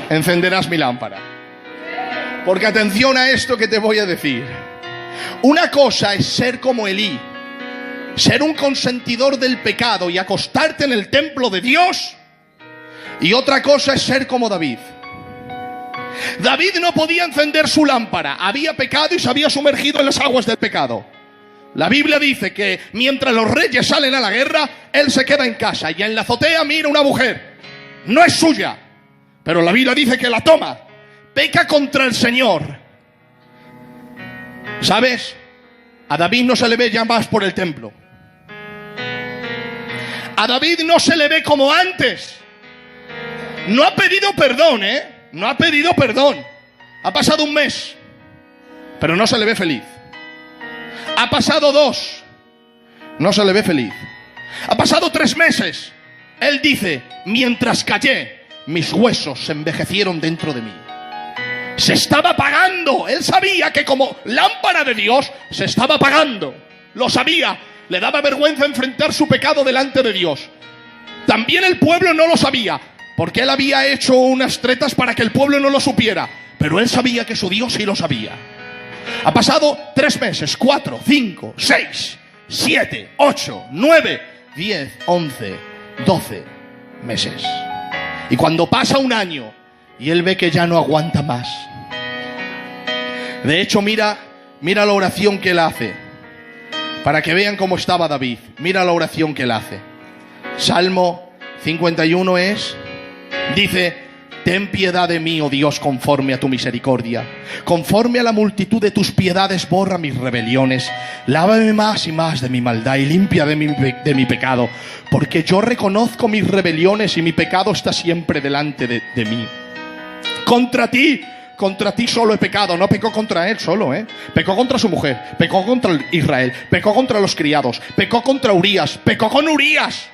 encenderás mi lámpara. Porque atención a esto que te voy a decir. Una cosa es ser como Elí, ser un consentidor del pecado y acostarte en el templo de Dios. Y otra cosa es ser como David. David no podía encender su lámpara, había pecado y se había sumergido en las aguas del pecado. La Biblia dice que mientras los reyes salen a la guerra, él se queda en casa y en la azotea mira una mujer. No es suya, pero la Biblia dice que la toma. Peca contra el Señor. ¿Sabes? A David no se le ve ya más por el templo. A David no se le ve como antes. No ha pedido perdón, no ha pedido perdón. Ha pasado un mes, pero no se le ve feliz. Ha pasado 2, no se le ve feliz. Ha pasado 3 meses. Él dice, mientras callé, mis huesos se envejecieron dentro de mí. Se estaba apagando. Él sabía que como lámpara de Dios se estaba apagando. Lo sabía. Le daba vergüenza enfrentar su pecado delante de Dios. También el pueblo no lo sabía, porque él había hecho unas tretas para que el pueblo no lo supiera. Pero él sabía que su Dios sí lo sabía. Ha pasado 3 meses, 4, 5, 6, 7, 8, 9, 10, 11, 12 meses. Y cuando pasa un año y él ve que ya no aguanta más. De hecho, mira la oración que él hace. Para que vean cómo estaba David. Mira la oración que él hace. Salmo 51 dice, ten piedad de mí, oh Dios, conforme a tu misericordia. Conforme a la multitud de tus piedades, borra mis rebeliones. Lávame más y más de mi maldad y limpia de mi pecado. Porque yo reconozco mis rebeliones y mi pecado está siempre delante de mí. Contra ti solo he pecado. No pecó contra él solo, pecó contra su mujer, pecó contra Israel, pecó contra los criados, pecó contra Urías, pecó con Urías.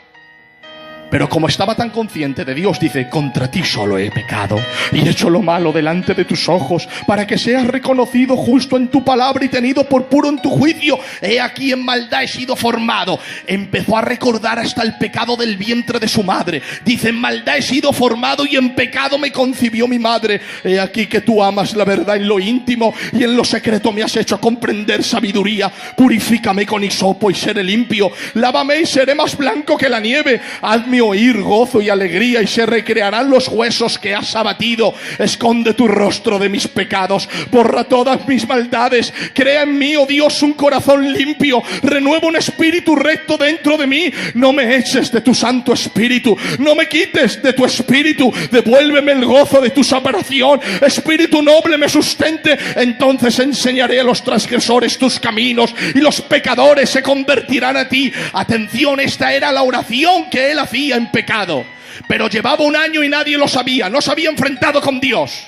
Pero como estaba tan consciente de Dios, dice: contra ti solo he pecado y he hecho lo malo delante de tus ojos, para que seas reconocido justo en tu palabra y tenido por puro en tu juicio. He aquí en maldad he sido formado. Empezó a recordar hasta el pecado del vientre de su madre. Dice: en maldad he sido formado y en pecado me concibió mi madre. He aquí que tú amas la verdad en lo íntimo y en lo secreto me has hecho comprender sabiduría. Purifícame con hisopo y seré limpio. Lávame y seré más blanco que la nieve. Hazme oír gozo y alegría y se recrearán los huesos que has abatido. Esconde tu rostro de mis pecados, borra todas mis maldades. Crea en mí, oh Dios, un corazón limpio. Renueva un espíritu recto dentro de mí. No me eches de tu santo espíritu, no me quites de tu espíritu. Devuélveme el gozo de tu separación. Espíritu noble me sustente. Entonces enseñaré a los transgresores tus caminos y los pecadores se convertirán a ti. Atención, esta era la oración que él hacía en pecado, pero llevaba un año y nadie lo sabía. No se había enfrentado con Dios.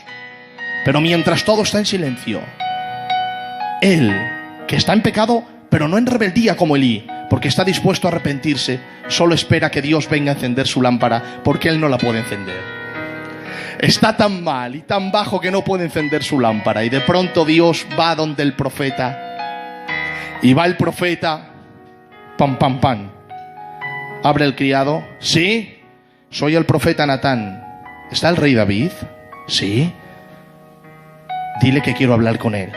Pero mientras todo está en silencio, él, que está en pecado, pero no en rebeldía como Elí, porque está dispuesto a arrepentirse, solo espera que Dios venga a encender su lámpara, porque él no la puede encender. Está tan mal y tan bajo que no puede encender su lámpara. Y de pronto Dios va donde el profeta, y va el profeta, pam, pam, pam. Abre el criado. Sí, soy el profeta Natán. ¿Está el rey David? Sí. Dile que quiero hablar con él.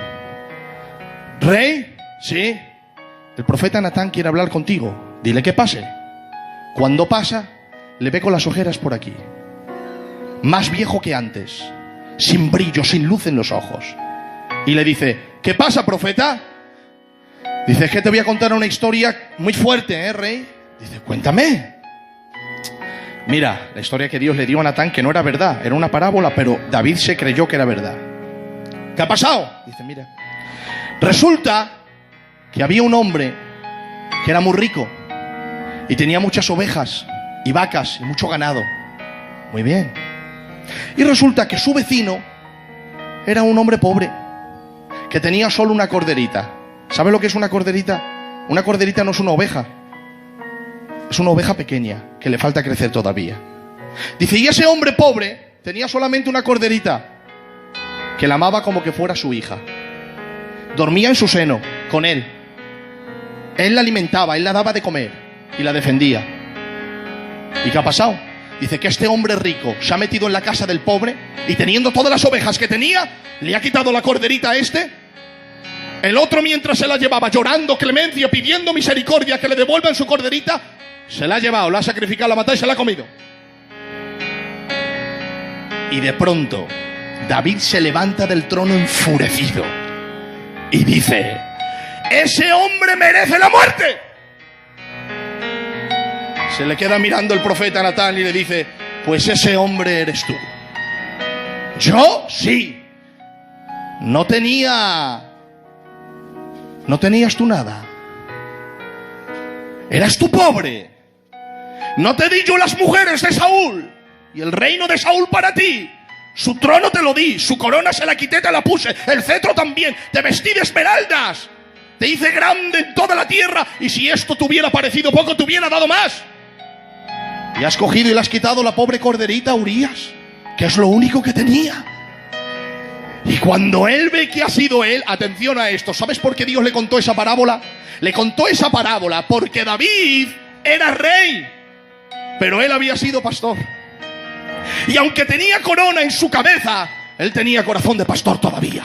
¿Rey? Sí. El profeta Natán quiere hablar contigo. Dile que pase. Cuando pasa, le ve con las ojeras por aquí, más viejo que antes, sin brillo, sin luz en los ojos. Y le dice: ¿qué pasa, profeta? Dice: es que te voy a contar una historia muy fuerte, rey. Dice: cuéntame. Mira, la historia que Dios le dio a Natán, que no era verdad, era una parábola, pero David se creyó que era verdad. ¿Qué ha pasado? Dice: mira, resulta que había un hombre que era muy rico y tenía muchas ovejas y vacas y mucho ganado. Muy bien. Y resulta que su vecino era un hombre pobre que tenía solo una corderita. ¿Sabe lo que es una corderita? Una corderita no es una oveja. Es una oveja pequeña que le falta crecer todavía. Dice: y ese hombre pobre tenía solamente una corderita que la amaba como que fuera su hija. Dormía en su seno con él. Él la alimentaba, él la daba de comer y la defendía. ¿Y qué ha pasado? Dice que este hombre rico se ha metido en la casa del pobre y, teniendo todas las ovejas que tenía, le ha quitado la corderita a este. El otro, mientras se la llevaba llorando clemencia, pidiendo misericordia, que le devuelvan su corderita, se la ha llevado, la ha sacrificado, la ha matado y se la ha comido. Y de pronto David se levanta del trono enfurecido y dice: ¡ese hombre merece la muerte! Se le queda mirando el profeta Natán y le dice: pues ese hombre eres tú. Yo sí. No tenías tú nada. Eras tú pobre. No te di yo las mujeres de Saúl y el reino de Saúl para ti. Su trono te lo di, su corona se la quité, te la puse, el cetro también, te vestí de esmeraldas, te hice grande en toda la tierra, y si esto te hubiera parecido poco, te hubiera dado más. Y has cogido y le has quitado la pobre corderita a Urías, que es lo único que tenía. Y cuando él ve que ha sido él, atención a esto, ¿sabes por qué Dios le contó esa parábola? Le contó esa parábola porque David era rey, pero él había sido pastor. Y aunque tenía corona en su cabeza, él tenía corazón de pastor todavía.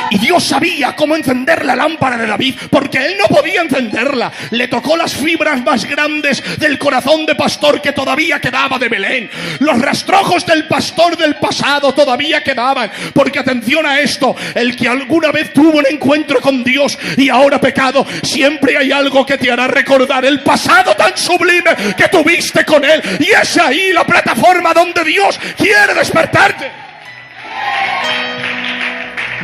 Y Dios sabía cómo encender la lámpara de David, porque él no podía encenderla. Le tocó las fibras más grandes del corazón de pastor que todavía quedaba de Belén. Los rastrojos del pastor del pasado todavía quedaban. Porque atención a esto, el que alguna vez tuvo un encuentro con Dios y ahora pecado, siempre hay algo que te hará recordar el pasado tan sublime que tuviste con él. Y es ahí la plataforma donde Dios quiere despertarte.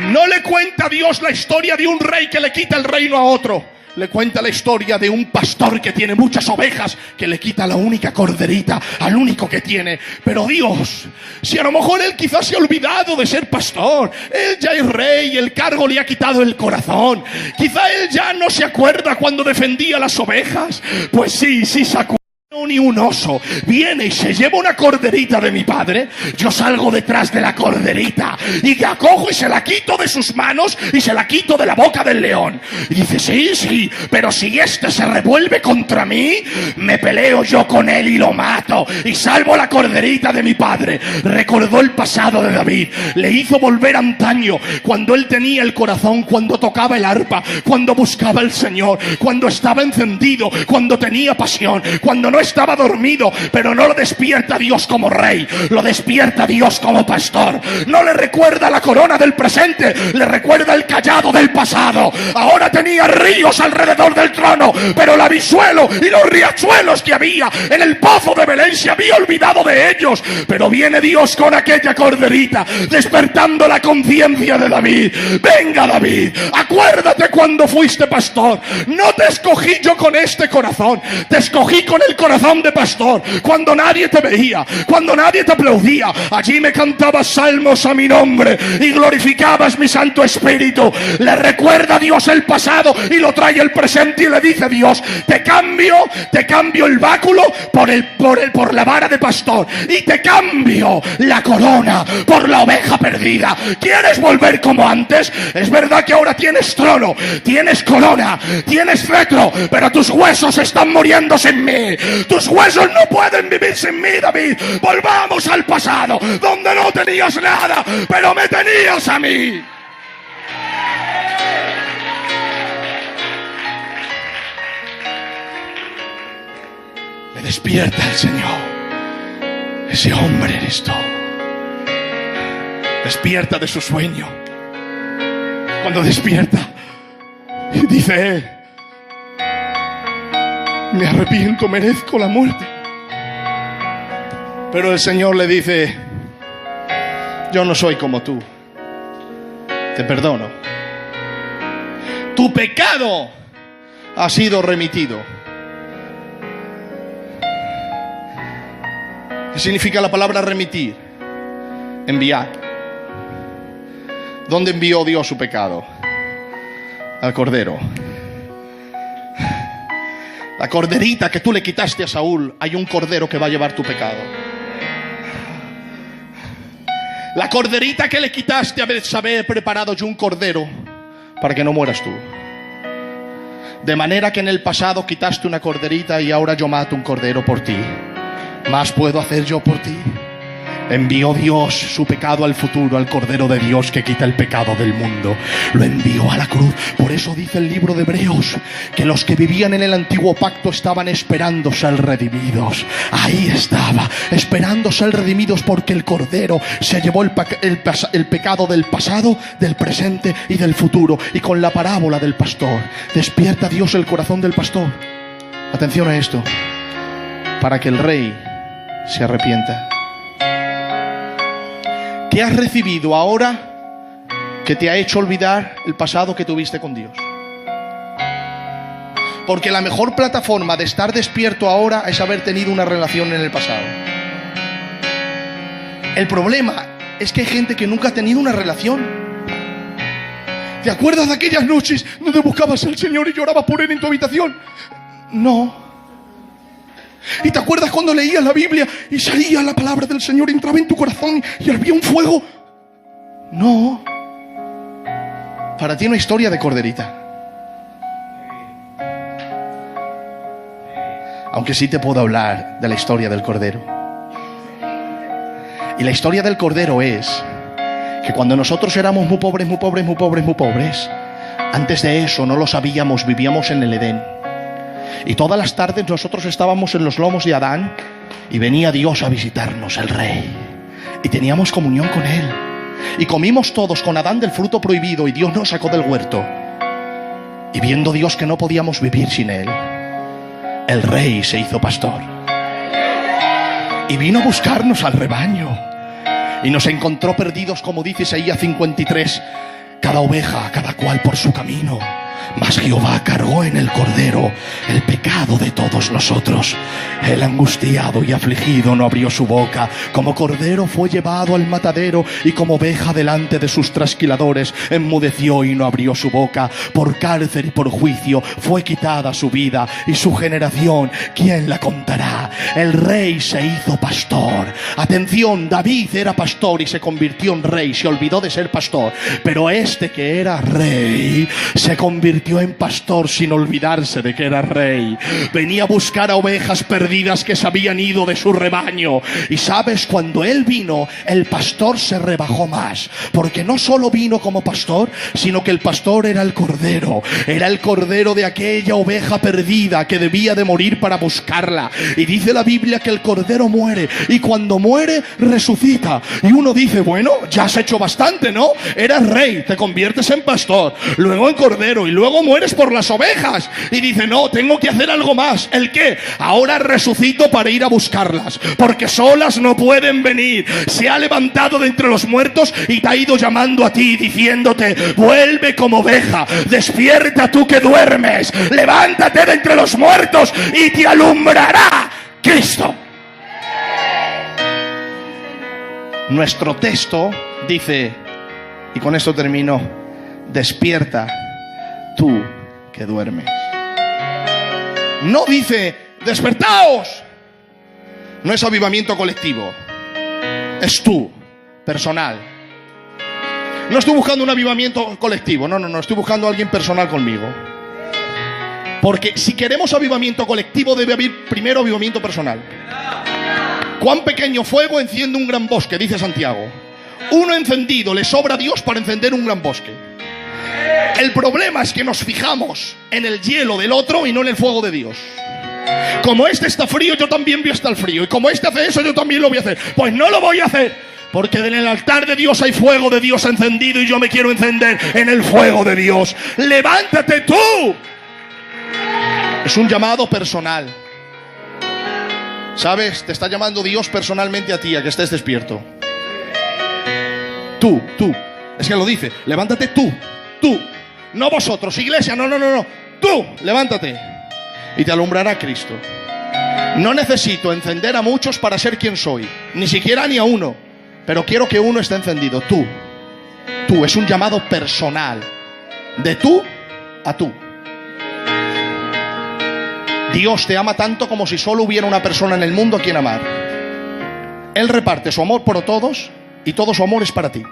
No le cuenta a Dios la historia de un rey que le quita el reino a otro. Le cuenta la historia de un pastor que tiene muchas ovejas, que le quita la única corderita al único que tiene. Pero Dios, si a lo mejor él quizás se ha olvidado de ser pastor, él ya es rey y el cargo le ha quitado el corazón. Quizá él ya no se acuerda cuando defendía las ovejas. Pues sí, sí se acuerda. ni un oso viene y se lleva una corderita de mi padre, yo salgo detrás de la corderita y la cojo y se la quito de sus manos y se la quito de la boca del león. Y dice, sí, pero si este se revuelve contra mí, me peleo yo con él y lo mato y salvo la corderita de mi padre. Recordó el pasado de David, le hizo volver antaño, cuando él tenía el corazón, cuando tocaba el arpa, cuando buscaba al Señor, cuando estaba encendido, cuando tenía pasión, cuando no estaba dormido. Pero no lo despierta Dios como rey, lo despierta Dios como pastor. No le recuerda la corona del presente, le recuerda el cayado del pasado. Ahora tenía ríos alrededor del trono, pero el abisuelo y los riachuelos que había en el pozo de Belén se había olvidado de ellos. Pero viene Dios con aquella corderita, despertando la conciencia de David. Venga, David, acuérdate cuando fuiste pastor. No te escogí yo con este corazón, te escogí con el corazón de pastor, cuando nadie te veía, cuando nadie te aplaudía. Allí me cantabas salmos a mi nombre y glorificabas mi Santo Espíritu. Le recuerda a Dios el pasado y lo trae el presente y le dice Dios, te cambio el báculo por la vara de pastor y te cambio la corona por la oveja perdida. ¿Quieres volver como antes? Es verdad que ahora tienes trono, tienes corona, tienes cetro, pero tus huesos están muriendo sin mí. Tus huesos no pueden vivir sin mí, David. Volvamos al pasado, donde no tenías nada, pero me tenías a mí. Le despierta el Señor. Ese hombre eres tú. Despierta de su sueño. Cuando despierta, dice: me arrepiento, merezco la muerte. Pero el Señor le dice: yo no soy como tú, te perdono. Tu pecado ha sido remitido. ¿Qué significa la palabra remitir? Enviar. ¿Dónde envió Dios su pecado? Al Cordero. La corderita que tú le quitaste a Saúl, hay un cordero que va a llevar tu pecado. La corderita que le quitaste a Betsabé, he preparado yo un cordero para que no mueras tú. De manera que en el pasado quitaste una corderita y ahora yo mato un cordero por ti. ¿Más puedo hacer yo por ti? Envió Dios su pecado al futuro, al Cordero de Dios que quita el pecado del mundo. Lo envió a la cruz. Por eso dice el libro de Hebreos que los que vivían en el antiguo pacto estaban esperando ser redimidos. Ahí estaba, esperando ser redimidos, porque el Cordero se llevó el pecado del pasado, del presente y del futuro. Y con la parábola del pastor, despierta Dios el corazón del pastor. Atención a esto, para que el rey se arrepienta. ¿Qué has recibido ahora que te ha hecho olvidar el pasado que tuviste con Dios? Porque la mejor plataforma de estar despierto ahora es haber tenido una relación en el pasado. El problema es que hay gente que nunca ha tenido una relación. ¿Te acuerdas de aquellas noches donde buscabas al Señor y llorabas por Él en tu habitación? No. ¿Y te acuerdas cuando leías la Biblia y salía la palabra del Señor, entraba en tu corazón y había un fuego? No. Para ti no hay historia de corderita. Aunque sí te puedo hablar de la historia del Cordero. Y la historia del Cordero es que cuando nosotros éramos muy pobres, antes de eso no lo sabíamos, vivíamos en el Edén. Y todas las tardes nosotros estábamos en los lomos de Adán y venía Dios a visitarnos, el Rey. Y teníamos comunión con Él. Y comimos todos con Adán del fruto prohibido y Dios nos sacó del huerto. Y viendo Dios que no podíamos vivir sin Él, el Rey se hizo pastor. Y vino a buscarnos al rebaño. Y nos encontró perdidos, como dice Isaías 53. Cada oveja, cada cual por su camino. Mas Jehová cargó en el Cordero el pecado de todos nosotros. El angustiado y afligido no abrió su boca. Como cordero fue llevado al matadero, y como oveja delante de sus trasquiladores enmudeció y no abrió su boca. Por cárcel y por juicio fue quitada su vida, y su generación, ¿quién la contará? El rey se hizo pastor. Atención, David era pastor y se convirtió en rey. Se olvidó de ser pastor. Pero este que era rey se convirtió en pastor sin olvidarse de que era rey. Venía a buscar a ovejas perdidas que se habían ido de su rebaño. Y sabes, cuando él vino, el pastor se rebajó más, porque no solo vino como pastor, sino que el pastor era el cordero. Era el cordero de aquella oveja perdida que debía de morir para buscarla. Y dice la Biblia que el cordero muere, y cuando muere resucita. Y uno dice, bueno, ya has hecho bastante, ¿no? Eras rey, te conviertes en pastor, luego en cordero, y luego mueres por las ovejas. Y dice, no, tengo que hacer algo más. ¿El qué? Ahora resucito para ir a buscarlas, porque solas no pueden venir. Se ha levantado de entre los muertos y te ha ido llamando a ti, diciéndote, vuelve como oveja, despierta tú que duermes, levántate de entre los muertos y te alumbrará Cristo. Nuestro texto dice, y con esto termino, despierta tú que duermes. No dice, despertaos. No es avivamiento colectivo, es tú, personal. No estoy buscando un avivamiento colectivo, no, estoy buscando a alguien personal conmigo. Porque si queremos avivamiento colectivo, debe haber primero avivamiento personal. ¿Cuán pequeño fuego enciende un gran bosque?, dice Santiago. Uno encendido le sobra a Dios para encender un gran bosque. El problema es que nos fijamos en el hielo del otro y no en el fuego de Dios. Como este está frío, yo también voy a estar frío. Y como este hace eso, yo también lo voy a hacer. Pues no lo voy a hacer, porque en el altar de Dios hay fuego de Dios encendido, y yo me quiero encender en el fuego de Dios. ¡Levántate tú! Es un llamado personal. ¿Sabes? Te está llamando Dios personalmente a ti, a que estés despierto. Tú. Es que lo dice, levántate tú. No vosotros, iglesia, no. Tú, levántate. Y te alumbrará Cristo. No necesito encender a muchos para ser quien soy, ni siquiera ni a uno. Pero quiero que uno esté encendido. Tú, es un llamado personal. De tú a tú. Dios te ama tanto como si solo hubiera una persona en el mundo a quien amar. Él reparte su amor por todos, y todo su amor es para ti.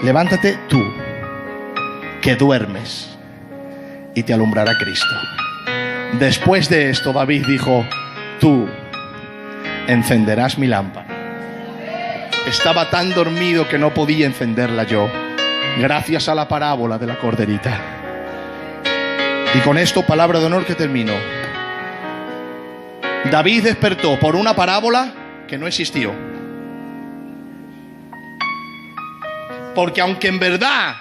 Levántate tú, que duermes, y te alumbrará Cristo. Después de esto, David dijo, tú encenderás mi lámpara. Estaba tan dormido que no podía encenderla yo, gracias a la parábola de la corderita. Y con esto, palabra de honor, que termino. David despertó por una parábola que no existió. Porque aunque en verdad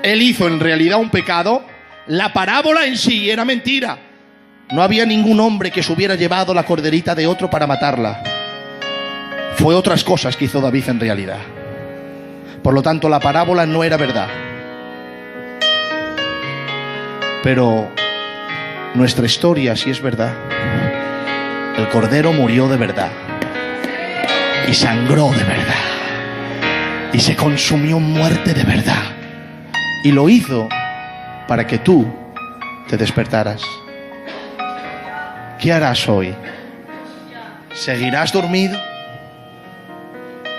él hizo en realidad un pecado, la parábola en sí era mentira. No había ningún hombre que se hubiera llevado la corderita de otro para matarla. Fue otras cosas que hizo David en realidad. Por lo tanto, la parábola no era verdad. Pero nuestra historia sí es verdad. El cordero murió de verdad, y sangró de verdad, y se consumió en muerte de verdad, y lo hizo para que tú te despertaras. ¿Qué harás hoy? ¿Seguirás dormido?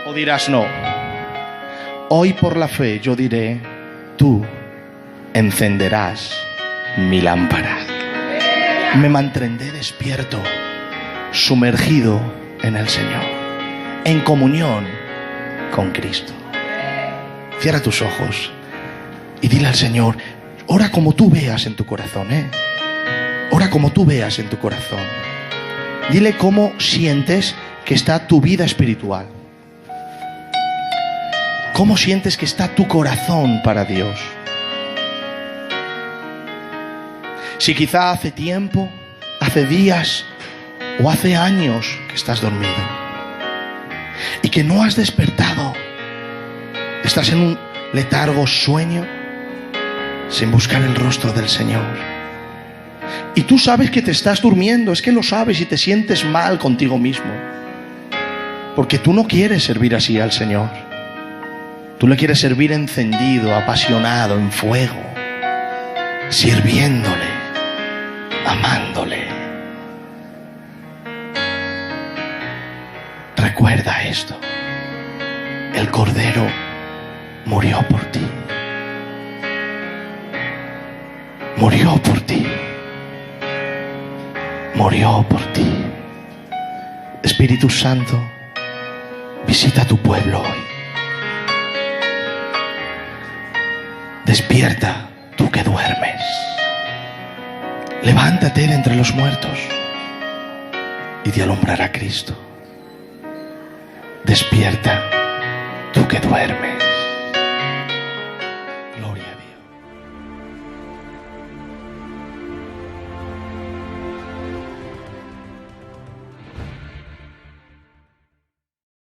¿O dirás no? Hoy, por la fe, yo diré, tú encenderás mi lámpara. Me mantendré despierto, sumergido en el Señor, en comunión con Cristo. Cierra tus ojos y dile al Señor, ora como tú veas en tu corazón, ora como tú veas en tu corazón. Dile cómo sientes que está tu vida espiritual, cómo sientes que está tu corazón para Dios. Si quizá hace tiempo, hace días o hace años que estás dormido y que no has despertado, estás en un letargo, sueño, sin buscar el rostro del Señor. Y tú sabes que te estás durmiendo, es que lo sabes y te sientes mal contigo mismo. Porque tú no quieres servir así al Señor. Tú le quieres servir encendido, apasionado, en fuego, sirviéndole, amándole. Recuerda esto: el Cordero murió por ti. Murió por ti. Murió por ti. Espíritu Santo, visita tu pueblo hoy. Despierta, tú que duermes. Levántate de entre los muertos y te alumbrará Cristo. Despierta, tú que duermes.